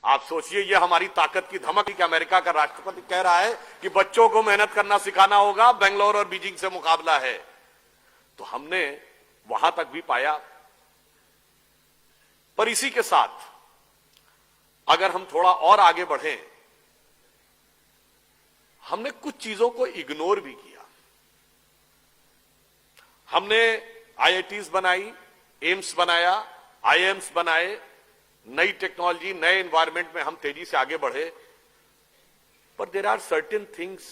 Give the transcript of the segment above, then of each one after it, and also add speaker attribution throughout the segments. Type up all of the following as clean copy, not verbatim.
Speaker 1: आप सोचिए, ये हमारी ताकत की धमक कि अमेरिका का राष्ट्रपति कह रहा है कि बच्चों को मेहनत करना सिखाना होगा, बेंगलोर और बीजिंग से मुकाबला है। तो हमने वहां तक भी पाया। पर इसी के साथ अगर हम थोड़ा और आगे बढ़ें, हमने कुछ चीजों को इग्नोर भी किया। हमने आईआईटीज बनाई, एम्स बनाया, आईएम्स बनाए, नई टेक्नोलॉजी, नए एनवायरनमेंट में हम तेजी से आगे बढ़े। पर देयर आर सर्टेन थिंग्स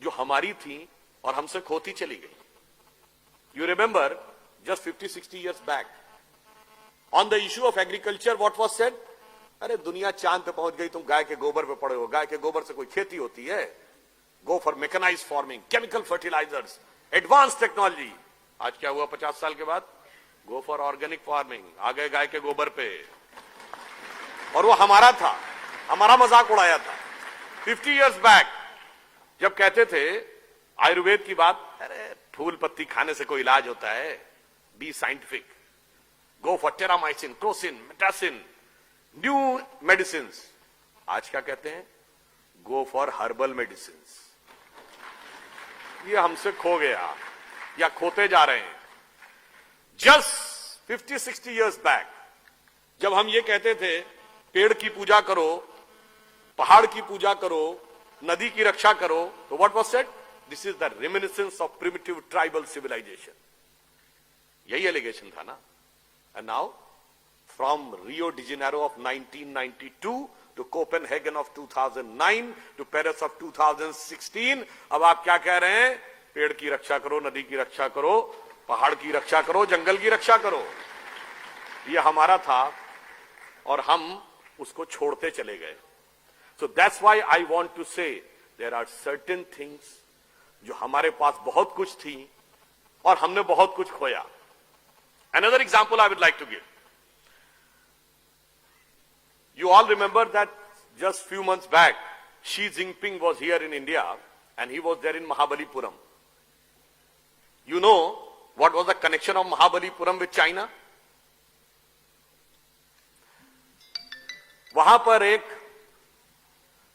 Speaker 1: जो हमारी थी और हमसे खोती चली गई। You remember just 50-60 years back on the issue of agriculture what was said? अरे दुनिया चांद पे पहुंच गई, तुम गाय के गोबर पे पड़े हो। गाय के गोबर से कोई खेती होती है? Go for mechanized farming, chemical fertilizers, advance technology. आज क्या हुआ 50 साल के बाद? गो फॉर ऑर्गेनिक फार्मिंग, आ गए गाय के गोबर पे। और वो हमारा था, हमारा मजाक उड़ाया था 50 years बैक, जब कहते थे आयुर्वेद की बात, अरे फूल पत्ती खाने से कोई इलाज होता है? B scientific, go for Terramycin, Crocin, Metacin, new medicine. आज क्या कहते हैं? Go for herbal medicine. ये हमसे खो गया या खोते जा रहे हैं। जस्ट 50-60 years बैक जब हम ये कहते थे पेड़ की पूजा करो, पहाड़ की पूजा करो, नदी की रक्षा करो, तो what was said? This is the reminiscence of primitive tribal civilization. यही एलिगेशन था ना। And now from Rio de Janeiro of 1992 to Copenhagen of 2009 to Paris of 2016, अब आप क्या कह रहे हैं? पेड़ की रक्षा करो, नदी की रक्षा करो, पहाड़ की रक्षा करो, जंगल की रक्षा करो। ये हमारा था और हम उसको छोड़ते चले गए। So that's why I want to say there are certain things जो हमारे पास बहुत कुछ थी और हमने बहुत कुछ खोया। Another example I would like to give. You all remember that just few months back, Xi Jinping was here in India and he was there in Mahabalipuram. You know what was the connection of Mahabalipuram with China? वहां पर एक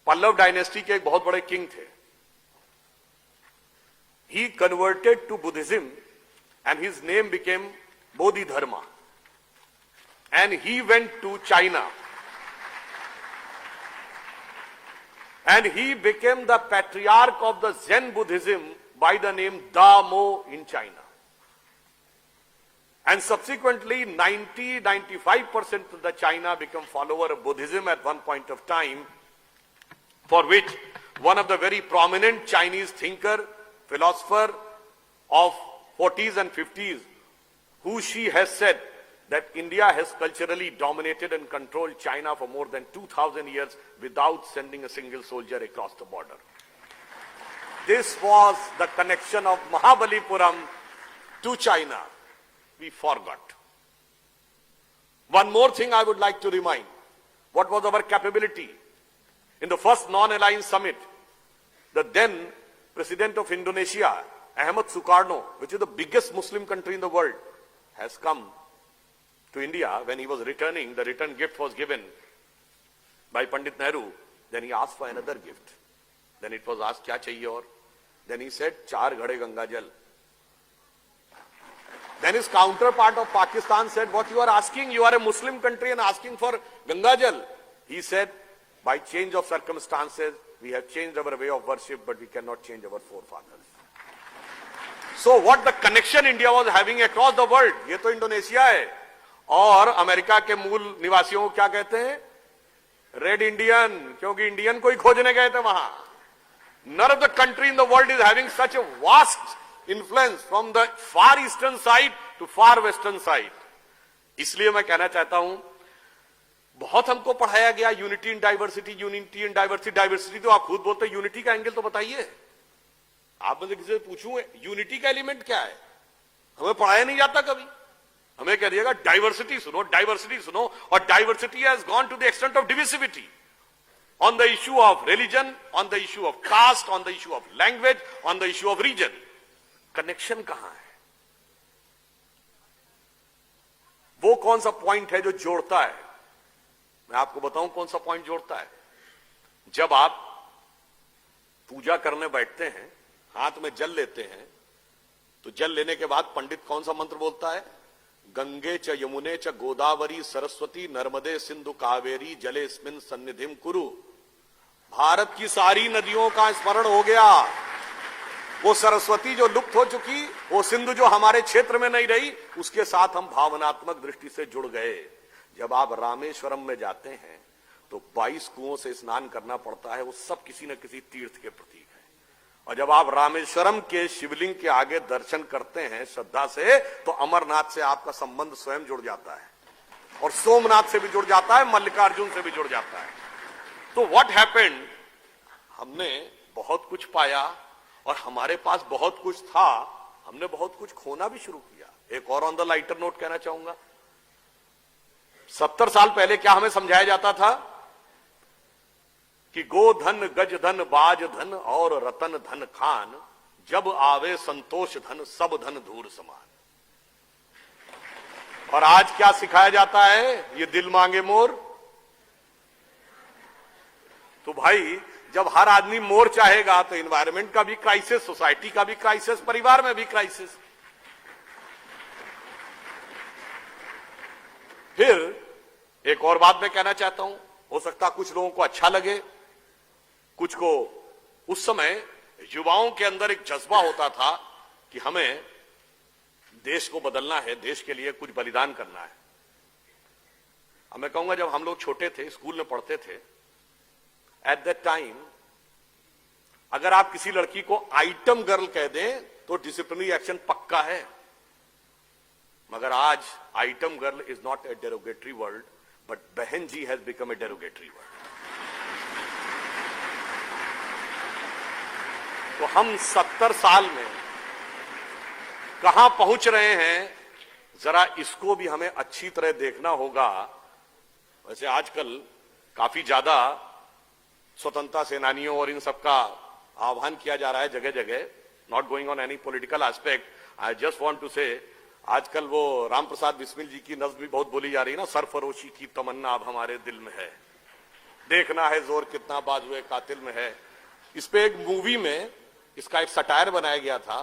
Speaker 1: Pallav dynasty के एक बहुत बड़े king थे। He converted to Buddhism and his name became Bodhidharma. And he went to China. And he became the patriarch of the Zen Buddhism by the name Da Mo in China. And subsequently 90-95% of the China became follower of Buddhism at one point of time, for which one of the very prominent Chinese thinker, philosopher of 40s and 50s, who she has said that India has culturally dominated and controlled China for more than 2,000 years without sending a single soldier across the border. This was the connection of Mahabalipuram to China. We forgot. One more thing I would like to remind. What was our capability? In the first non-aligned summit, the then president of Indonesia, Ahmad Sukarno, which is the biggest Muslim country in the world, has come to India. When he was returning, the return gift was given by Pandit Nehru. Then he asked for another gift. Then it was asked, kya chahiye aur? Then he said, 4 ghade Ganga Jal. Then his counterpart of Pakistan said, what you are asking? You are a Muslim country and asking for Ganga Jal. He said, by change of circumstances, we have changed our way of worship, but we cannot change our forefathers. So what the connection India was having across the world, ये तो Indonesia है। और America के मूल निवासियों को क्या कहते हैं? रेड इंडियन, क्योंकि इंडियन को ही खोजने गए थे वहां। None of the country in the world is having such a vast influence from the far eastern side to far western side. इसलिए मैं कहना चाहता हूं, बहुत हमको पढ़ाया गया unity in diversity, unity in diversity. Diversity तो आप खुद बोलते हैं, यूनिटी का एंगल तो बताइए। आप मुझे किसी से पूछूं यूनिटी का एलिमेंट क्या है? हमें पढ़ाया नहीं जाता कभी। हमें कह दिएगा डाइवर्सिटी सुनो, डाइवर्सिटी सुनो, और diversity has gone to the extent of divisivity on the issue of religion, on the issue of caste, on the issue of language, on the issue of region. Connection कहां है? वो कौन सा point है जो जोड़ता है? मैं आपको बताऊं कौन सा पॉइंट जोड़ता है। जब आप पूजा करने बैठते हैं, हाथ में जल लेते हैं, तो जल लेने के बाद पंडित कौन सा मंत्र बोलता है? गंगे च यमुने च गोदावरी सरस्वती नर्मदे सिंधु कावेरी जलेस्मिन सन्निधिम कुरु। भारत की सारी नदियों का स्मरण हो गया। वो सरस्वती जो लुप्त हो चुकी, वो सिंधु जो हमारे क्षेत्र में नहीं रही, उसके साथ हम भावनात्मक दृष्टि से जुड़ गए। जब आप रामेश्वरम में जाते हैं तो 22 कुओं से स्नान करना पड़ता है, वो सब किसी न किसी तीर्थ के प्रतीक है। और जब आप रामेश्वरम के शिवलिंग के आगे दर्शन करते हैं श्रद्धा से, तो अमरनाथ से आपका संबंध स्वयं जुड़ जाता है, और सोमनाथ से भी जुड़ जाता है, मल्लिकार्जुन से भी जुड़ जाता है। तो व्हाट हैपेंड, हमने बहुत कुछ पाया और हमारे पास बहुत कुछ था, हमने बहुत कुछ खोना भी शुरू किया। एक और ऑन द लाइटर नोट कहना चाहूंगा, 70 साल पहले क्या हमें समझाया जाता था कि गोधन गज धन बाज धन और रतन धन खान, जब आवे संतोष धन सब धन धूर समान। और आज क्या सिखाया जाता है? ये दिल मांगे मोर। तो भाई जब हर आदमी मोर चाहेगा तो एनवायरमेंट का भी क्राइसिस, सोसाइटी का भी क्राइसिस, परिवार में भी क्राइसिस। फिर एक और बात मैं कहना चाहता हूं, हो सकता कुछ लोगों को अच्छा लगे, कुछ को। उस समय युवाओं के अंदर एक जज्बा होता था कि हमें देश को बदलना है, देश के लिए कुछ बलिदान करना है। अब मैं कहूंगा जब हम लोग छोटे थे, स्कूल में पढ़ते थे, एट दैट टाइम अगर आप किसी लड़की को आइटम गर्ल कह दें तो डिसिप्लिनरी एक्शन पक्का है। मगर आज item girl is not a derogatory word, but बहन जी has become a derogatory word. तो हम 70 साल में कहां पहुंच रहे हैं, जरा इसको भी हमें अच्छी तरह देखना होगा। वैसे आजकल काफी ज्यादा स्वतंत्रता सेनानियों और इन सबका आह्वान किया जा रहा है जगह जगह। Not going on any political aspect, I just want to say, आजकल वो राम प्रसाद बिस्मिल जी की नज्म भी बहुत बोली जा रही है ना, सरफरोशी की तमन्ना अब हमारे दिल में है, देखना है जोर कितना बाजुए कातिल में है। इस पे एक मूवी में इसका एक सटायर बनाया गया था,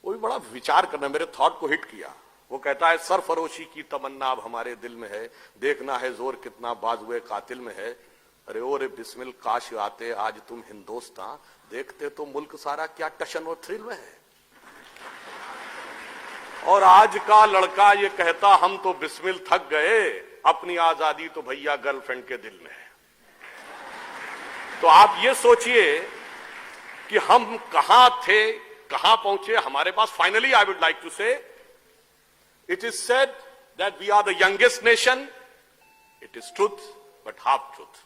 Speaker 1: वो भी बड़ा विचार करना, मेरे थॉट को हिट किया। वो कहता है सरफरोशी की तमन्ना अब हमारे दिल में है, देखना है जोर कितना बाजुए कातिल में है। अरे ओ रे बिस्मिल काश आते आज तुम हिंदुस्तान, देखते तो मुल्क सारा क्या टशन और थ्रिल में है। और आज का लड़का ये कहता हम तो बिस्मिल थक गए, अपनी आजादी तो भैया गर्लफ्रेंड के दिल में है। तो आप ये सोचिए कि हम कहां थे, कहां पहुंचे। हमारे पास finally I would like to say, it is said that we are the youngest nation. It is truth but half truth.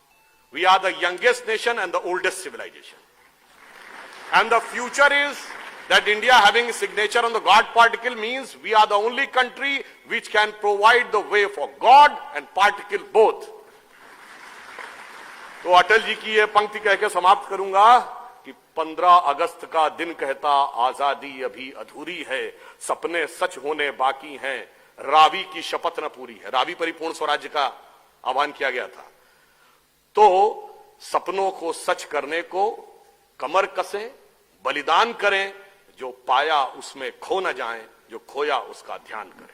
Speaker 1: We are the youngest nation and the oldest civilization. And the future is that India having a signature on the God particle means we are the only country which can provide the way for God and particle both. तो अटल जी की ये पंक्ति कह के समाप्त करूंगा कि 15 अगस्त का दिन कहता आजादी अभी अधूरी है, सपने सच होने बाकी हैं, रावी की शपथ न पूरी है। रावी परिपूर्ण स्वराज्य का आह्वान किया गया था। तो सपनों को सच करने को कमर कसें, बलिदान करें, जो पाया उसमें खो न जाएं, जो खोया उसका ध्यान करें।